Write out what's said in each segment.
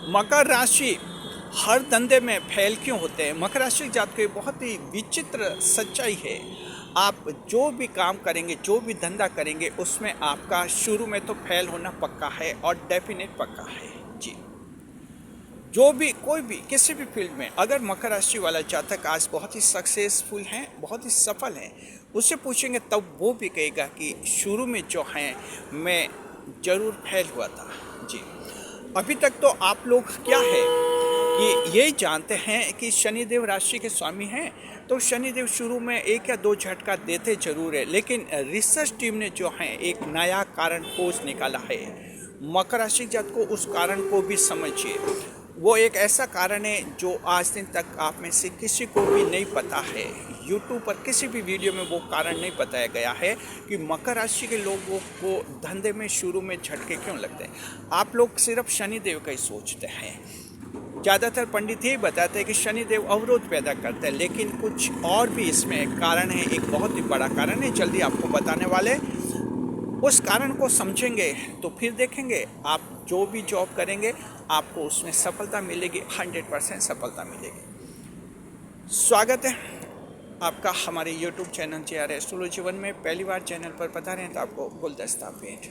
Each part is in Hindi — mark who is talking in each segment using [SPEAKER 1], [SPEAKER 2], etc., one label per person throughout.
[SPEAKER 1] मकर राशि हर धंधे में फेल क्यों होते हैं? मकर राशि जात की बहुत ही विचित्र सच्चाई है। आप जो भी काम करेंगे, जो भी धंधा करेंगे, उसमें आपका शुरू में तो फेल होना पक्का है और डेफिनेट पक्का है जी। जो भी कोई भी किसी भी फील्ड में अगर मकर राशि वाला जातक आज बहुत ही सक्सेसफुल हैं, बहुत ही सफल हैं, उससे पूछेंगे तब वो भी कहेगा कि शुरू में जो है मैं ज़रूर फेल हुआ था जी। अभी तक तो आप लोग क्या है कि ये जानते हैं कि शनिदेव राशि के स्वामी हैं, तो शनिदेव शुरू में 1 या 2 झटका देते जरूर है, लेकिन रिसर्च टीम ने जो है एक नया कारण खोज निकाला है। मकर राशि जात को उस कारण को भी समझिए। वो एक ऐसा कारण है जो आज दिन तक आप में से किसी को भी नहीं पता है। यूट्यूब पर किसी भी वीडियो में वो कारण नहीं बताया गया है कि मकर राशि के लोगों को धंधे में शुरू में झटके क्यों लगते हैं। आप लोग सिर्फ शनिदेव का ही सोचते हैं। ज़्यादातर पंडित यही बताते हैं कि शनिदेव अवरोध पैदा करते हैं, लेकिन कुछ और भी इसमें कारण है। एक बहुत ही बड़ा कारण है, जल्दी आपको बताने वाले। उस कारण को समझेंगे तो फिर देखेंगे आप जो भी जॉब करेंगे आपको उसमें सफलता मिलेगी, 100% सफलता मिलेगी। स्वागत है आपका हमारे YouTube चैनल JR एस्ट्रोलॉजी 1 में। पहली बार चैनल पर पधारे हैं तो आपको गुलदस्ता भेंट।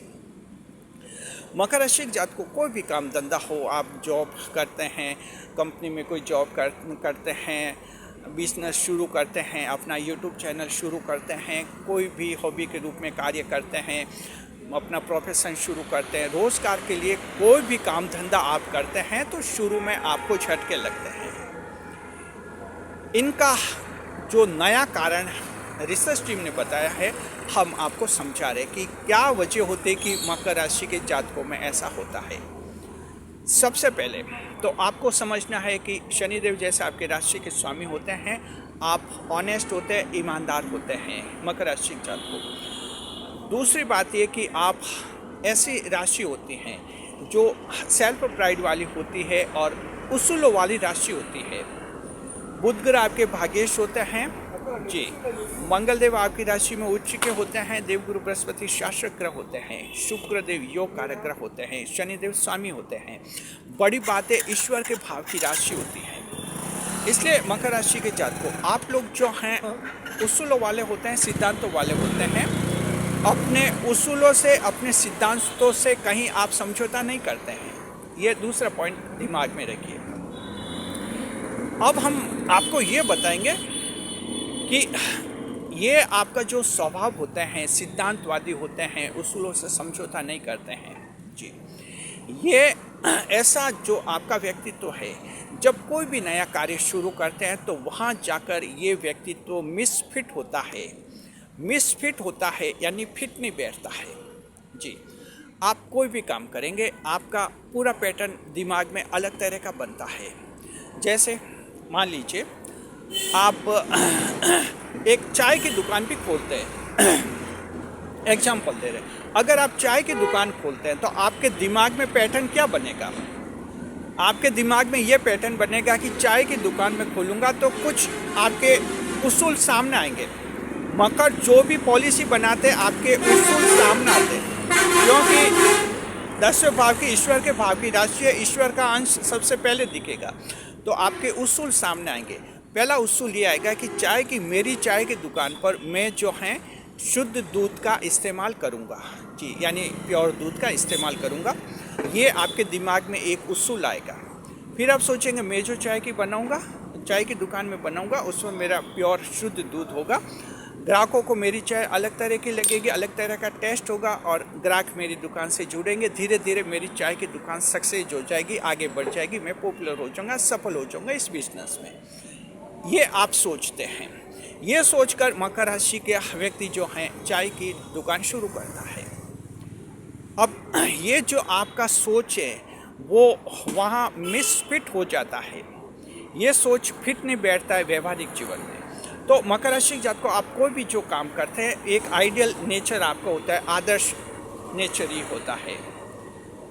[SPEAKER 1] मकर राशि जात को कोई भी काम धंधा हो, आप जॉब करते हैं, कंपनी में कोई जॉब करते हैं, बिजनेस शुरू करते हैं, अपना यूट्यूब चैनल शुरू करते हैं, कोई भी हॉबी के रूप में कार्य करते हैं, अपना प्रोफेशन शुरू करते हैं, रोज़गार के लिए कोई भी काम धंधा आप करते हैं तो शुरू में आपको झटके लगते हैं। इनका जो नया कारण रिसर्च टीम ने बताया है, हम आपको समझा रहे कि क्या वजह होती है कि मकर राशि के जातकों में ऐसा होता है। सबसे पहले तो आपको समझना है कि शनिदेव जैसे आपके राशि के स्वामी होते हैं, आप ऑनेस्ट होते हैं, ईमानदार होते हैं मकर राशि के जातकों। दूसरी बात ये कि आप ऐसी राशि होती हैं जो सेल्फ प्राइड वाली होती है और उसूलों वाली राशि होती है। बुध ग्रह आपके भाग्येश होते हैं जी। मंगल देव आपकी राशि में उच्च के होते हैं। देवगुरु बृहस्पति शासक ग्रह होते हैं। शुक्र देव योग कारक ग्रह होते हैं। शनिदेव स्वामी होते हैं। बड़ी बातें ईश्वर के भाव की राशि होती है। इसलिए मकर राशि के जातकों, आप लोग जो हैं उसूलों वाले होते हैं, सिद्धांतों वाले होते हैं। अपने उसूलों से, अपने सिद्धांतों से कहीं आप समझौता नहीं करते हैं। ये दूसरा पॉइंट दिमाग में रखिए। अब हम आपको ये बताएंगे कि ये आपका जो स्वभाव होते हैं, सिद्धांतवादी होते हैं, उसूलों से समझौता नहीं करते हैं जी। ये ऐसा जो आपका व्यक्तित्व है, जब कोई भी नया कार्य शुरू करते हैं तो वहाँ जाकर ये व्यक्तित्व मिसफिट होता है। मिसफिट होता है यानी फिट नहीं बैठता है जी। आप कोई भी काम करेंगे, आपका पूरा पैटर्न दिमाग में अलग तरह का बनता है। जैसे मान लीजिए आप एक चाय की दुकान भी खोलते हैं, एग्जाम्पल दे रहे हैं। अगर आप चाय की दुकान खोलते हैं तो आपके दिमाग में पैटर्न क्या बनेगा? आपके दिमाग में ये पैटर्न बनेगा कि चाय की दुकान में खोलूँगा तो कुछ आपके उसूल सामने आएंगे। मकर जो भी पॉलिसी बनाते हैं आपके उसूल सामने आते हैं, क्योंकि 10वें भाव की ईश्वर के भाव की राशि है, ईश्वर का अंश सबसे पहले दिखेगा, तो आपके उसूल सामने आएंगे। पहला उसूल ये आएगा कि मेरी चाय की दुकान पर मैं जो है शुद्ध दूध का इस्तेमाल करूँगा जी, यानी प्योर दूध का इस्तेमाल करूँगा। ये आपके दिमाग में एक उसूल आएगा। फिर आप सोचेंगे मैं जो चाय की दुकान में बनाऊँगा उसमें मेरा प्योर शुद्ध दूध होगा। ग्राहकों को मेरी चाय अलग तरह की लगेगी, अलग तरह का टेस्ट होगा और ग्राहक मेरी दुकान से जुड़ेंगे। धीरे धीरे मेरी चाय की दुकान सक्सेस हो जाएगी, आगे बढ़ जाएगी, मैं पॉपुलर हो जाऊँगा, सफल हो जाऊँगा इस बिजनेस में। ये आप सोचते हैं। ये सोचकर मकर राशि के व्यक्ति जो हैं चाय की दुकान शुरू करता है। अब ये जो आपका सोच है वो वहाँ मिसफिट हो जाता है। ये सोच फिट नहीं बैठता है व्यवहारिक जीवन में। तो मकर राशि जात को आप कोई भी जो काम करते हैं, एक आइडियल नेचर आपका होता है, आदर्श नेचर ही होता है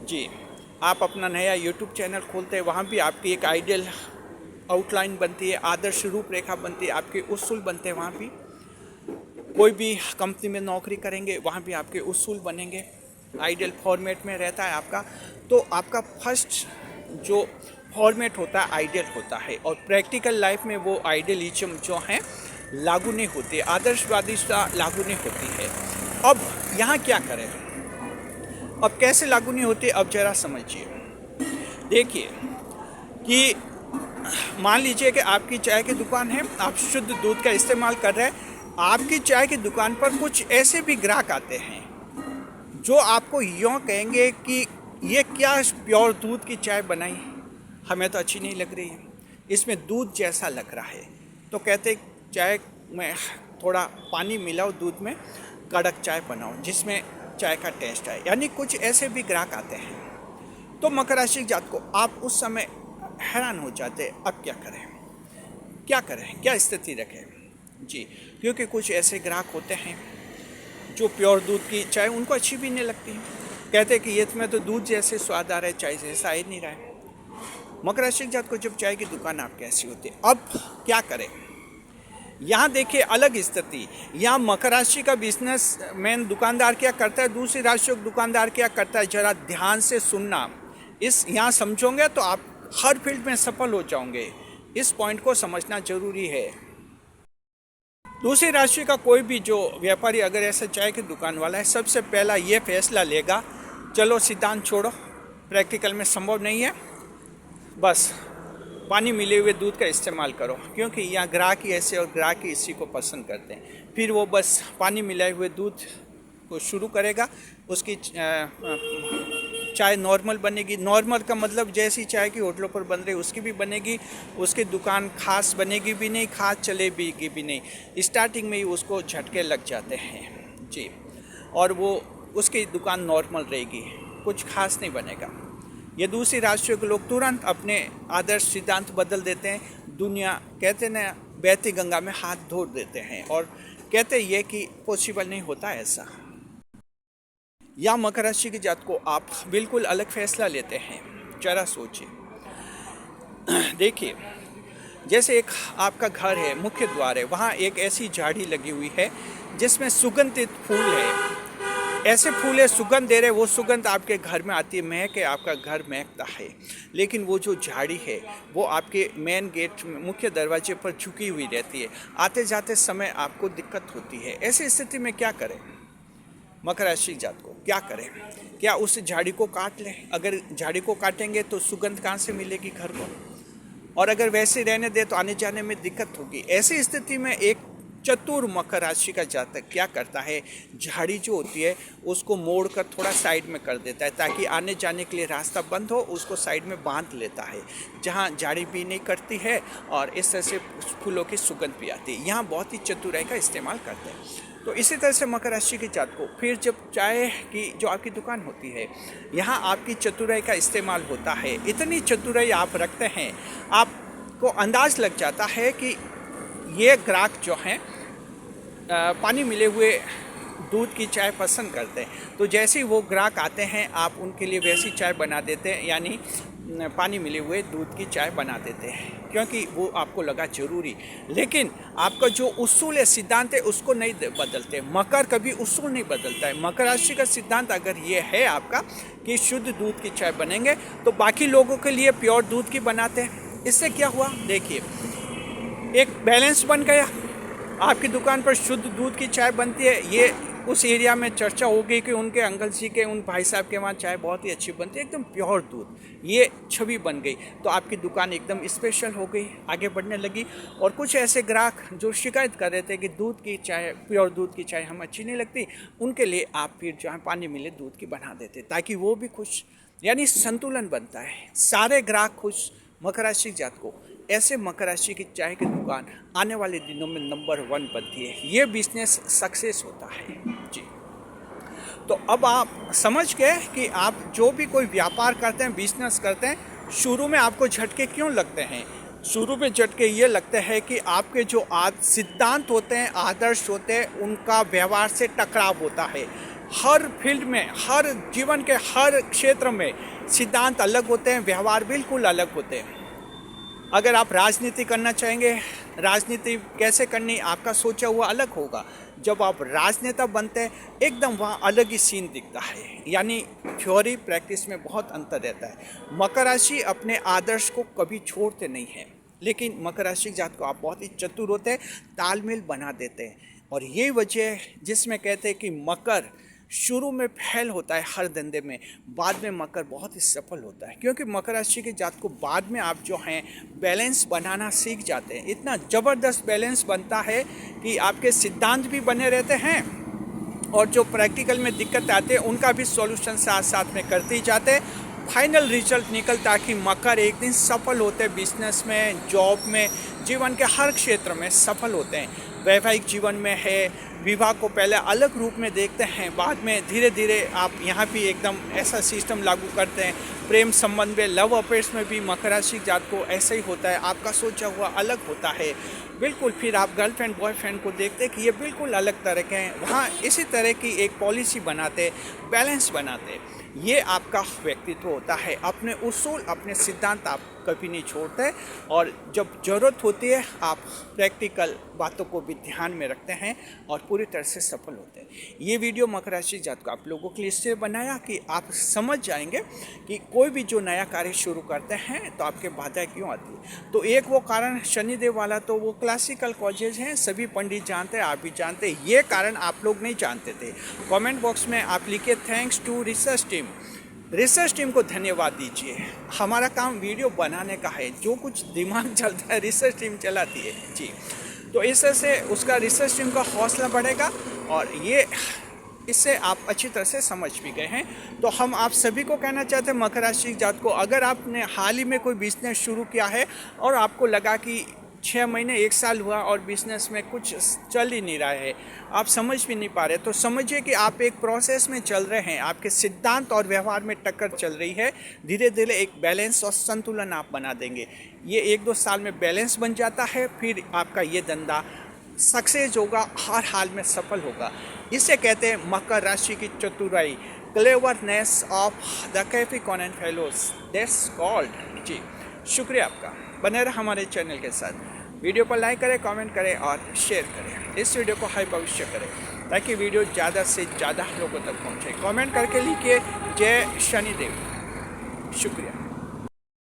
[SPEAKER 1] जी। आप अपना नया यूट्यूब चैनल खोलते हैं, वहाँ भी आपकी एक आइडियल आउटलाइन बनती है, आदर्श रूपरेखा बनती है, आपके उसूल बनते हैं। वहाँ भी कोई भी कंपनी में नौकरी करेंगे, वहाँ भी आपके उसूल बनेंगे, आइडियल फॉर्मेट में रहता है आपका। तो आपका फर्स्ट जो फॉर्मेट होता है आइडियल होता है, और प्रैक्टिकल लाइफ में वो आइडियलिज्म जो है लागू नहीं होती, आदर्शवादिता लागू नहीं होती है। अब यहाँ क्या करें, अब कैसे लागू नहीं होती, अब जरा समझिए। देखिए कि मान लीजिए कि आपकी चाय की दुकान है, आप शुद्ध दूध का इस्तेमाल कर रहे हैं। आपकी चाय की दुकान पर कुछ ऐसे भी ग्राहक आते हैं जो आपको यूँ कहेंगे कि ये क्या प्योर दूध की चाय बनाई, हमें तो अच्छी नहीं लग रही है, इसमें दूध जैसा लग रहा है। तो कहते चाय में थोड़ा पानी मिलाओ दूध में, कड़क चाय बनाओ जिसमें चाय का टेस्ट आए। यानी कुछ ऐसे भी ग्राहक आते हैं। तो मकर राशि जात को आप उस समय हैरान हो जाते, अब क्या करें, क्या करें, क्या स्थिति रखें जी। क्योंकि कुछ ऐसे ग्राहक होते हैं जो प्योर दूध की चाय उनको अच्छी भी नहीं लगती, कहते कि ये में तो दूध जैसे स्वाद आ रहा है, चाय जैसा आ ही नहीं रहा है। मकर राशि जात को जब चाय की दुकान आपकी ऐसी होती है, अब क्या करें। यहाँ देखिए अलग स्थिति, यहाँ मकर राशि का बिजनेस मैन दुकानदार क्या करता है, दूसरी राशियों का दुकानदार क्या करता है, जरा ध्यान से सुनना। इस यहाँ समझोगे तो आप हर फील्ड में सफल हो जाओगे, इस पॉइंट को समझना जरूरी है। दूसरी राशि का कोई भी जो व्यापारी अगर ऐसा चाय की दुकान वाला है, सबसे पहला ये फैसला लेगा, चलो सिद्धांत छोड़ो, प्रैक्टिकल में संभव नहीं है, बस पानी मिले हुए दूध का इस्तेमाल करो, क्योंकि यहाँ ग्राहक ही ऐसे और ग्राहक ही इसी को पसंद करते हैं। फिर वो बस पानी मिलाए हुए दूध को शुरू करेगा, उसकी चाय नॉर्मल बनेगी। नॉर्मल का मतलब जैसी चाय की होटलों पर बन रही उसकी भी बनेगी, उसकी दुकान खास बनेगी भी नहीं, खास चलेगी भी नहीं। स्टार्टिंग में ही उसको झटके लग जाते हैं जी, और वो उसकी दुकान नॉर्मल रहेगी, कुछ खास नहीं बनेगा। ये दूसरी राशियों के लोग तुरंत अपने आदर्श सिद्धांत बदल देते हैं। दुनिया कहते ना बहती गंगा में हाथ धो देते हैं, और कहते ये कि पॉसिबल नहीं होता ऐसा। या मकर राशि की जात को आप बिल्कुल अलग फैसला लेते हैं, जरा सोचिए। देखिए जैसे एक आपका घर है, मुख्य द्वार है, वहाँ एक ऐसी झाड़ी लगी हुई है जिसमें सुगंधित फूल है, ऐसे फूल है सुगंध दे रहे, वो सुगंध आपके घर में आती है, महक है, आपका घर महकता है। लेकिन वो जो झाड़ी है वो आपके मेन गेट में, मुख्य दरवाजे पर झुकी हुई रहती है, आते जाते समय आपको दिक्कत होती है। ऐसी स्थिति में क्या करें मकर राशि जात को, क्या करें, क्या उस झाड़ी को काट लें? अगर झाड़ी को काटेंगे तो सुगंध कहाँ से मिलेगी घर को, और अगर वैसे रहने दे तो आने जाने में दिक्कत होगी। ऐसी स्थिति में एक चतुर मकर राशि का जातक क्या करता है, झाड़ी जो होती है उसको मोड़ कर थोड़ा साइड में कर देता है, ताकि आने जाने के लिए रास्ता बंद हो, उसको साइड में बांध लेता है जहाँ झाड़ी भी नहीं करती है और इस तरह से फूलों की सुगंध भी आती है। यहाँ बहुत ही चतुराई का इस्तेमाल करते हैं। तो इसी तरह से मकर राशि के जात को फिर जब चाय की जो आपकी दुकान होती है, यहाँ आपकी चतुराई का इस्तेमाल होता है। इतनी चतुराई आप रखते हैं, आपको अंदाज लग जाता है कि ये ग्राहक जो हैं पानी मिले हुए दूध की चाय पसंद करते हैं। तो जैसे ही वो ग्राहक आते हैं आप उनके लिए वैसी चाय बना देते हैं, यानी पानी मिले हुए दूध की चाय बना देते हैं, क्योंकि वो आपको लगा जरूरी। लेकिन आपका जो उसूल है, सिद्धांत है, उसको नहीं बदलते। मकर कभी उसूल नहीं बदलता है। मकर राशि का सिद्धांत अगर ये है आपका कि शुद्ध दूध की चाय बनेंगे, तो बाकी लोगों के लिए प्योर दूध की बनाते हैं। इससे क्या हुआ, देखिए एक बैलेंस बन गया। आपकी दुकान पर शुद्ध दूध की चाय बनती है, ये उस एरिया में चर्चा हो गई कि उनके अंकल जी के, उन भाई साहब के वहाँ चाय बहुत ही अच्छी बनती है, एकदम प्योर दूध, ये छवि बन गई। तो आपकी दुकान एकदम स्पेशल हो गई, आगे बढ़ने लगी। और कुछ ऐसे ग्राहक जो शिकायत कर रहे थे कि दूध की चाय, प्योर दूध की चाय हमें अच्छी नहीं लगती, उनके लिए आप फिर जहाँ पानी मिले दूध की बना देते, ताकि वो भी खुश, यानी संतुलन बनता है, सारे ग्राहक खुश। मकर राशि जात को ऐसे मकर राशि की चाय की दुकान आने वाले दिनों में नंबर 1 बनती है, ये बिजनेस सक्सेस होता है जी। तो अब आप समझ गए कि आप जो भी कोई व्यापार करते हैं, बिजनेस करते हैं, शुरू में आपको झटके क्यों लगते हैं। शुरू में झटके ये लगते हैं कि आपके जो सिद्धांत होते हैं, आदर्श होते हैं, उनका व्यवहार से टकराव होता है। हर फील्ड में, हर जीवन के हर क्षेत्र में सिद्धांत अलग होते हैं, व्यवहार बिल्कुल अलग होते हैं। अगर आप राजनीति करना चाहेंगे राजनीति कैसे करनी आपका सोचा हुआ अलग होगा। जब आप राजनेता बनते हैं एकदम वहाँ अलग ही सीन दिखता है, यानी थ्योरी प्रैक्टिस में बहुत अंतर रहता है। मकर राशि अपने आदर्श को कभी छोड़ते नहीं हैं, लेकिन मकर राशि जात को आप बहुत ही चतुर होते हैं, तालमेल बना देते हैं। और ये वजह जिसमें कहते हैं कि मकर शुरू में फेल होता है हर धंधे में, बाद में मकर बहुत ही सफल होता है, क्योंकि मकर राशि के जात को बाद में आप जो हैं बैलेंस बनाना सीख जाते हैं। इतना ज़बरदस्त बैलेंस बनता है कि आपके सिद्धांत भी बने रहते हैं और जो प्रैक्टिकल में दिक्कत आते हैं उनका भी सॉल्यूशन साथ साथ में करते ही जाते हैं। फाइनल रिजल्ट निकलता कि मकर एक दिन सफल होते हैं, बिजनेस में, जॉब में, जीवन के हर क्षेत्र में सफल होते हैं। वैवाहिक जीवन में है, विवाह को पहले अलग रूप में देखते हैं, बाद में धीरे धीरे आप यहाँ भी एकदम ऐसा सिस्टम लागू करते हैं। प्रेम संबंध में, लव अफेयर्स में भी मकर राशि जात को ऐसा ही होता है, आपका सोचा हुआ अलग होता है बिल्कुल। फिर आप गर्लफ्रेंड बॉयफ्रेंड को देखते हैं कि ये बिल्कुल अलग तरह के हैं, वहाँ इसी तरह की एक पॉलिसी बनाते, बैलेंस बनाते। ये आपका व्यक्तित्व होता है, अपने उसूल, अपने सिद्धांत आप कभी नहीं छोड़ते, और जब ज़रूरत होती है आप प्रैक्टिकल बातों को भी ध्यान में रखते हैं और पूरी तरह से सफल होते हैं। ये वीडियो मकर राशि जात को आप लोगों के लिए इसलिए बनाया कि आप समझ जाएंगे कि कोई भी जो नया कार्य शुरू करते हैं तो आपके बाधाएं क्यों आती है। तो एक वो कारण शनिदेव वाला तो वो क्लासिकल कॉजेज हैं, सभी पंडित जानते हैं, आप भी जानते हैं, ये कारण आप लोग नहीं जानते थे। कमेंट बॉक्स में आप लिखिए thanks to research team. Research team को धन्यवाद दीजिए। हमारा काम वीडियो बनाने का है, जो कुछ दिमाग चलता है रिसर्च टीम चलाती है जी। तो इस तरह से उसका रिसर्च टीम का हौसला बढ़ेगा, और ये इससे आप अच्छी तरह से समझ भी गए हैं। तो हम आप सभी को कहना चाहते हैं मकर राशि जात को, अगर आपने हाल ही में कोई बिजनेस शुरू किया है और आपको लगा कि 6 महीने 1 साल हुआ और बिजनेस में कुछ चल ही नहीं रहा है, आप समझ भी नहीं पा रहे, तो समझिए कि आप एक प्रोसेस में चल रहे हैं, आपके सिद्धांत और व्यवहार में टक्कर चल रही है। धीरे धीरे एक बैलेंस और संतुलन आप बना देंगे। ये 1-2 साल में बैलेंस बन जाता है, फिर आपका ये धंधा सक्सेस होगा, हर हाल में सफल होगा। इसे कहते हैं मकर राशि की चतुराई, cleverness of the Capricorn and fellows, that's called जी। शुक्रिया आपका, बने रहे हमारे चैनल के साथ। वीडियो पर लाइक करें, कमेंट करें और शेयर करें। इस वीडियो को हाई भविष्य करें ताकि वीडियो ज़्यादा से ज़्यादा लोगों तक पहुँचे। कमेंट करके लिखिए जय शनिदेव। शुक्रिया।